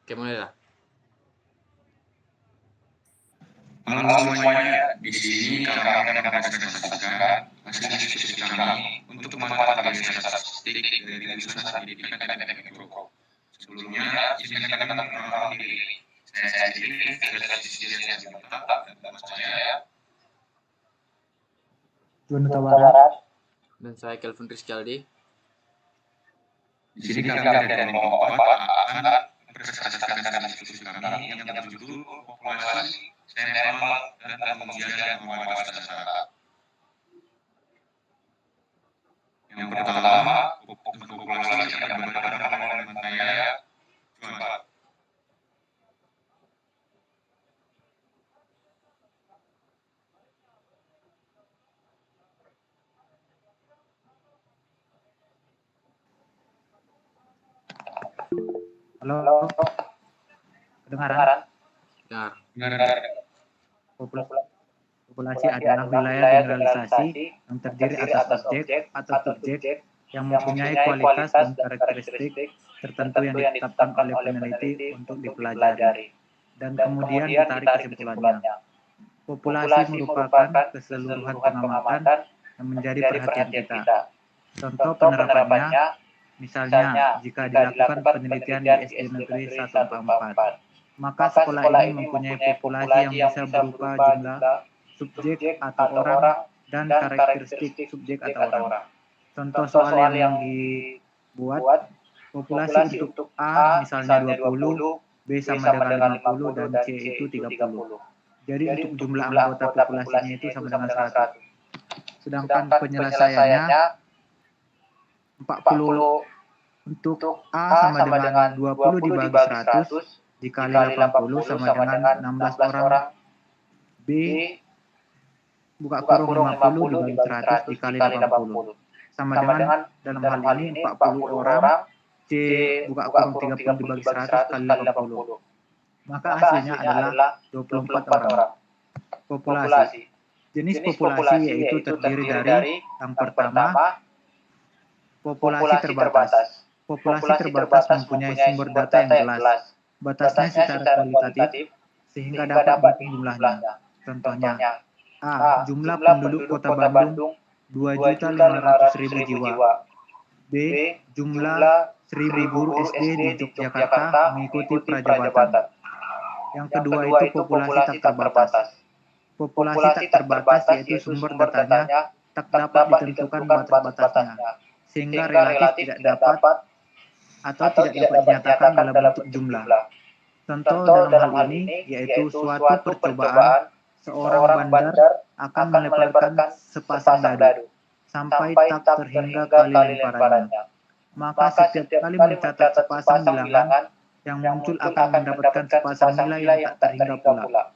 Oke, mulai lah. Halo semuanya, di sini kami akan mempresentasikan hasil diskusi kami untuk mata kuliah statistik dari jurusan Pendidikan dan Teknik Pro. Sebelumnya, izinkan kami memperkenalkan diri. Saya sendiri adalah Sisilia Sianipta dan teman saya Jonata Barat. Dan saya Kelvin Rizkyaldi. Di sini kami dari kelompok 4 akan mempresentasikan hasil diskusi kami yang berjudul populasi, sampel, dan pengujian pengumuman dasar. Yang pertama, populasi akan dibacakan oleh teman saya, Juan. Halo, kedengaran? Dengar. Populasi adalah wilayah generalisasi yang terdiri atas objek atau subjek yang mempunyai kualitas dan karakteristik tertentu yang ditetapkan oleh peneliti untuk dipelajari dan kemudian ditarik kesimpulannya. Populasi merupakan keseluruhan pengamatan yang menjadi perhatian kita. Contoh penerapannya, misalnya jika dilakukan penelitian di SD Negeri 144, maka sekolah ini mempunyai populasi yang bisa berupa jumlah subjek atau orang dan karakteristik subjek atau orang. Contoh soal yang dibuat, populasi untuk A misalnya 20, B sama dengan 50, dan C itu 30. Jadi untuk jumlah anggota populasinya itu sama dengan 100. Sedangkan penyelesaiannya 40 untuk A sama dengan 20 dibagi 100 dikali 80 sama dengan 16 orang. B buka kurung 50 dibagi 100 dikali 80 sama dengan dalam hal ini 40 orang. C buka kurung 30 dibagi 100 kali 80. Maka hasilnya adalah 24 orang. Populasi. Jenis populasi yaitu terdiri dari yang pertama, populasi terbatas. Populasi terbatas mempunyai sumber data yang jelas. Batasnya secara kualitatif sehingga dapat dihitung jumlahnya. Contohnya, A. Jumlah penduduk Kota Bandung 2.500.000 jiwa. B. Jumlah 1.000 guru SD di Yogyakarta mengikuti prajabatan. Yang kedua itu populasi tak terbatas. Populasi tak terbatas yaitu sumber datanya tak dapat ditentukan batas-batasnya, sehingga relatif tidak dapat atau tidak dapat dinyatakan dalam bentuk jumlah. Contoh dalam hal ini yaitu suatu percobaan seorang bandar akan melemparkan sepasang dadu sampai tak terhingga kali lemparannya. Maka setiap kali mencatat sepasang bilangan yang muncul akan mendapatkan sepasang nilai yang tak terhingga pula.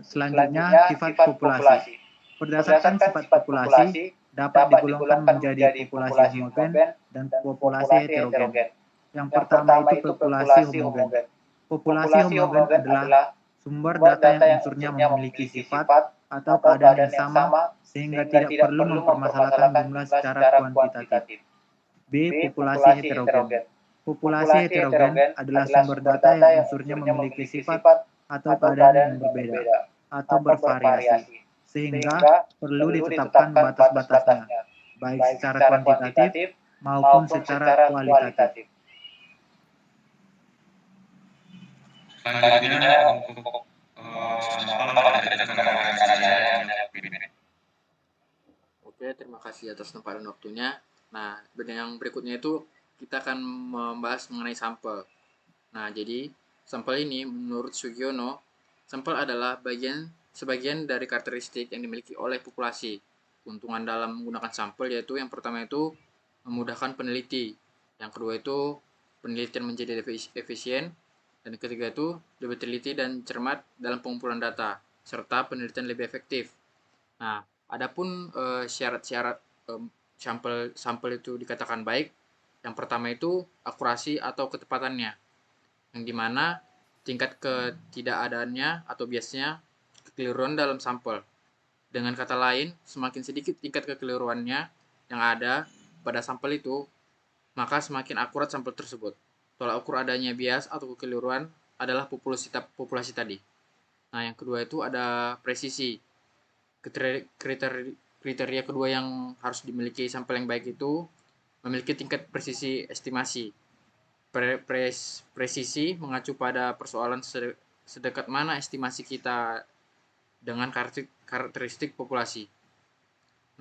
Selanjutnya, sifat populasi. Berdasarkan sifat populasi dapat digolongkan menjadi populasi homogen dan populasi heterogen. Yang pertama itu populasi homogen. Populasi homogen adalah sumber data yang unsurnya memiliki sifat atau keadaan yang sama sehingga tidak perlu mempermasalahkan jumlah secara kuantitatif. B. Populasi heterogen. Populasi heterogen adalah sumber data yang unsurnya memiliki sifat atau keadaan yang berbeda atau bervariasi, sehingga perlu ditetapkan batas-batasnya, baik secara kuantitatif maupun secara kualitatif. Selanjutnya untuk sampel dari saya yang Oke, terima kasih atas tempat dan waktunya. Nah, yang berikutnya itu kita akan membahas mengenai sampel. Nah, jadi sampel ini menurut Sugiono, sampel adalah sebagian dari karakteristik yang dimiliki oleh populasi. Keuntungan dalam menggunakan sampel yaitu yang pertama itu memudahkan peneliti, yang kedua itu penelitian menjadi efisien, dan yang ketiga itu lebih teliti dan cermat dalam pengumpulan data, serta penelitian lebih efektif. Nah, adapun syarat-syarat sampel itu dikatakan baik, yang pertama itu akurasi atau ketepatannya, yang dimana tingkat ketidakadaannya atau biasanya kekeliruan dalam sampel. Dengan kata lain, semakin sedikit tingkat kekeliruannya yang ada pada sampel itu, maka semakin akurat sampel tersebut. Tolak ukur adanya bias atau kekeliruan adalah populasi tadi. Nah, yang kedua itu ada presisi. Kriteria kedua yang harus dimiliki sampel yang baik itu memiliki tingkat presisi estimasi. Presisi mengacu pada persoalan sedekat mana estimasi kita dengan karakteristik populasi.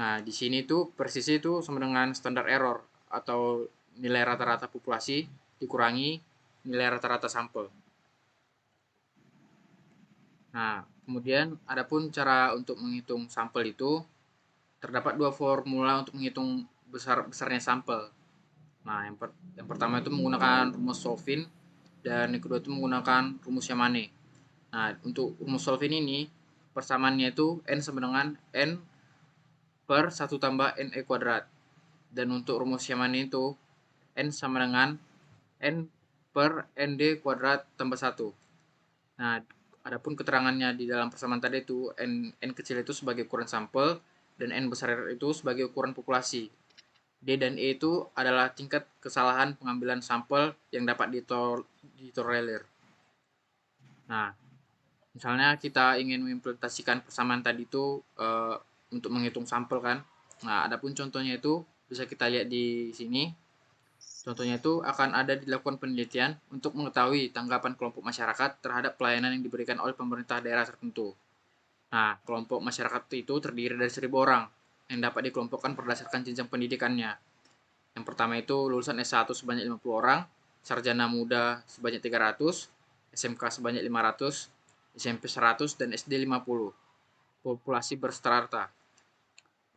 Nah, di sini tuh presisi itu sama dengan standar error atau nilai rata-rata populasi dikurangi nilai rata-rata sampel. Nah, kemudian adapun cara untuk menghitung sampel itu terdapat dua formula untuk menghitung besarnya sampel. Nah, yang pertama itu menggunakan rumus Solvin dan yang kedua itu menggunakan rumus Yamane. Nah, untuk rumus Solvin ini persamaannya itu n sama dengan n per 1 tambah n e kuadrat. Dan untuk rumus Yamane itu n sama dengan n per nd kuadrat tambah 1. Nah, adapun keterangannya di dalam persamaan tadi itu n kecil itu sebagai ukuran sampel dan n besar itu sebagai ukuran populasi. D dan E itu adalah tingkat kesalahan pengambilan sampel yang dapat ditolerir. Nah, misalnya kita ingin mengimplementasikan persamaan tadi itu untuk menghitung sampel kan. Nah, adapun contohnya itu bisa kita lihat di sini. Contohnya itu akan ada dilakukan penelitian untuk mengetahui tanggapan kelompok masyarakat terhadap pelayanan yang diberikan oleh pemerintah daerah tertentu. Nah, kelompok masyarakat itu terdiri dari 1.000 orang yang dapat dikelompokkan berdasarkan jenjang pendidikannya. Yang pertama itu lulusan S1 sebanyak 50 orang, sarjana muda sebanyak 300, SMK sebanyak 500, SMP 100, dan SD 50. Populasi berstrata.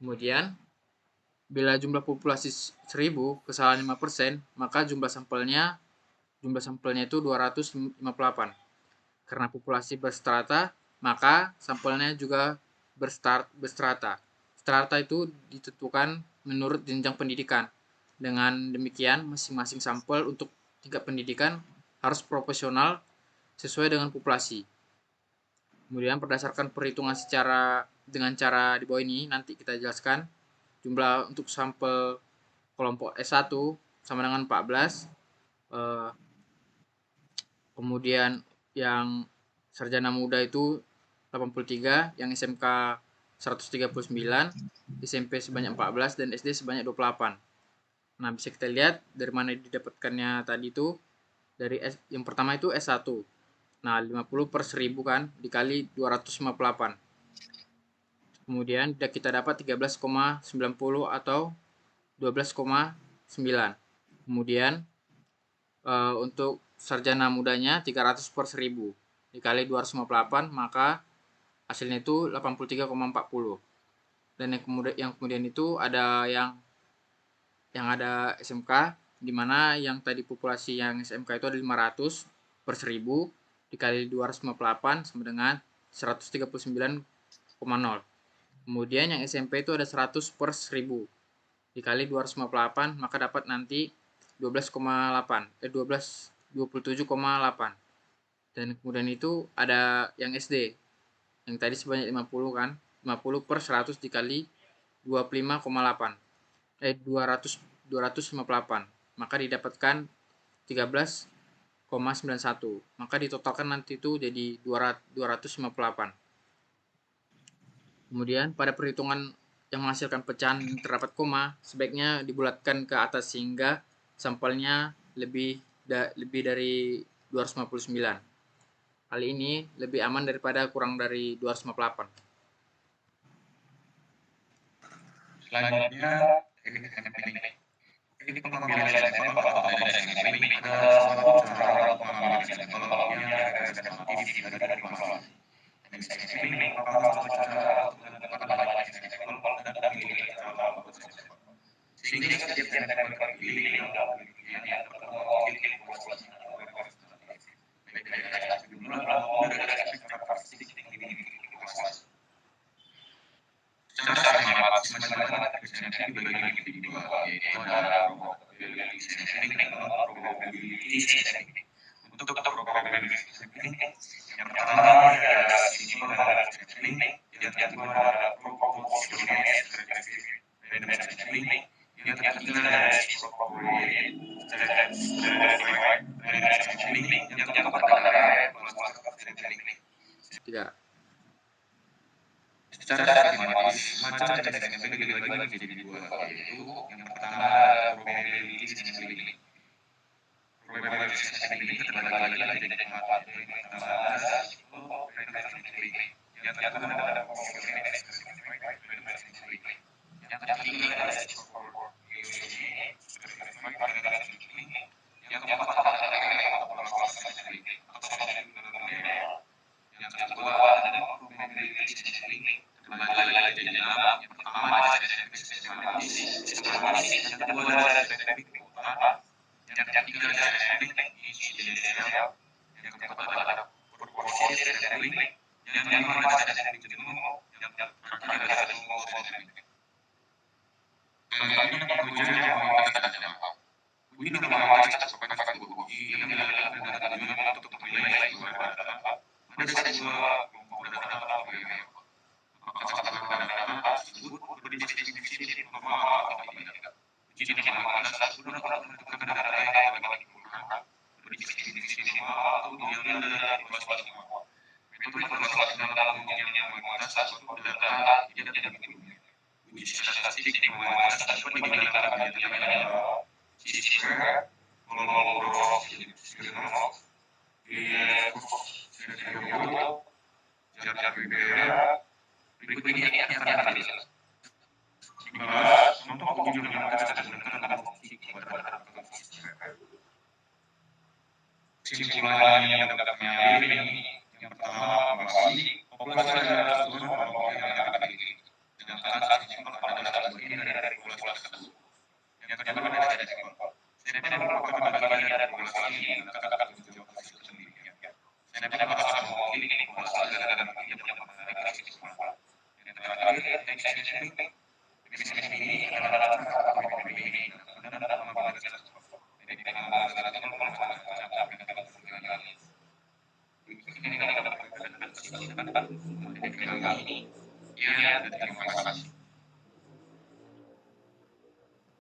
Kemudian, bila jumlah populasi 1.000, kesalahan 5%, maka jumlah sampelnya itu 258. Karena populasi berstrata, maka sampelnya juga berstrata. Strata itu ditentukan menurut jenjang pendidikan. Dengan demikian, masing-masing sampel untuk tingkat pendidikan harus proporsional sesuai dengan populasi. Kemudian berdasarkan perhitungan dengan cara di bawah ini, nanti kita jelaskan jumlah untuk sampel kelompok S1 sama dengan 14. Kemudian yang sarjana muda itu 83, yang SMK 139, SMP sebanyak 14, dan SD sebanyak 28. Nah, bisa kita lihat dari mana didapatkannya tadi itu. Yang pertama itu S1. Nah, 50 per 1000 kan, dikali 258. Kemudian kita dapat 13,90 atau 12,9. Kemudian untuk sarjana mudanya 300 per 1000 dikali 258, maka hasilnya itu 83,40. Dan yang kemudian itu ada yang ada SMK, di mana yang tadi populasi yang SMK itu ada 500 per 1000 dikali 258 sama dengan 139,0. Kemudian yang SMP itu ada 100 per 1000 dikali 258, maka dapat nanti 27,8. Dan kemudian itu ada yang SD, yang tadi sebanyak 50 kan, 50 per 100 dikali 25,8. 258, maka didapatkan 13,91. Maka ditotalkan nanti itu jadi 258. Kemudian pada perhitungan yang menghasilkan pecahan terdapat koma, sebaiknya dibulatkan ke atas sehingga sampelnya lebih dari 259. Hal ini lebih aman daripada kurang dari 258. Selanjutnya, teknik pengambilan sampel atau tes sampling adalah suatu cara untuk mengambil sampel yang representatif dari masalah. Tes sampling merupakan suatu cara untuk menentukan banyaknya sampel dan memilih cara membuat sampel. Sehingga setiap sampel yang terpilih dalam penelitian yang dapat mewakili populasi atau representatif, baik dari aspek jumlah maupun dari aspek karakteristik yang dimiliki populasi. Secara skematis, macam-macam tes sampling dibagi menjadi dua, yaitu ada probability sampling dan probability sampling. Untuk probability sampling, yang pertama ada simple random sampling, yang kedua ada proportionalized random sampling, yang ketiga ada extrapolated stratified data sampling dibagi menjadi dua, yaitu yang pertama probability sampling. Probability sampling ini terbagi lagi menjadi 4, yaitu yang pertama adalah random sampling, yang kedua adalah confirmation sampling, yang ketiga adalah verified sampling, yang keempat adalah population sampling atau sampling model, yang kedua adalah probability sampling terbagi lagi menjadi 6. Yang pertama adalah sistematis, yang kedua adalah sampling kuota, yang ketiga adalah sampling insidensial, yang keempat adalah proporsi sampling, yang kelima adalah sampling jenuh, yang terakhir adalah small sampling. Selanjutnya pengujian probabilitas dan dampak. Uji probabilitas merupakan sebuah uji yang dilakukan dengan tujuan untuk menilai sebuah data pada sebuah kelompok data atau variabel. Apakah sebuah data tersebut berdistribusi normal atau tidak. Uji probabilitas guna menentukan data yang terbagi kurang, berdistribusi normal atau diambil dari populasi normal. Metode operasional dalam ujian probabilitas suatu data tidak begitu rumit. Uji statistik probabilitas dapat digunakan metode yang adalah C-square, Kolmogorov, Smirnov, Smirnov, Jarvis-Rivera. Berikut ini yang akan dibahas. Contoh uji probabilitas menggunakan analitik pada C-square. Kesimpulan yang dapat kami ambil ini, yang pertama, populasi adalah seluruh kelompok yang akan dipilih, sedangkan sampel adalah bagian dari populasi tersebut. Yang kedua adalah sampel. Sampel merupakan bagian dari populasi yang akan menjawab hasil penelitian. Sampel harus mewakili populasi dalam yang menarik kesimpulan. Yang terakhir, action sampling. Mekanisme ini adalah cara PPP ini dan mengambil sampel. Ini dapat kami. Ya, terima kasih.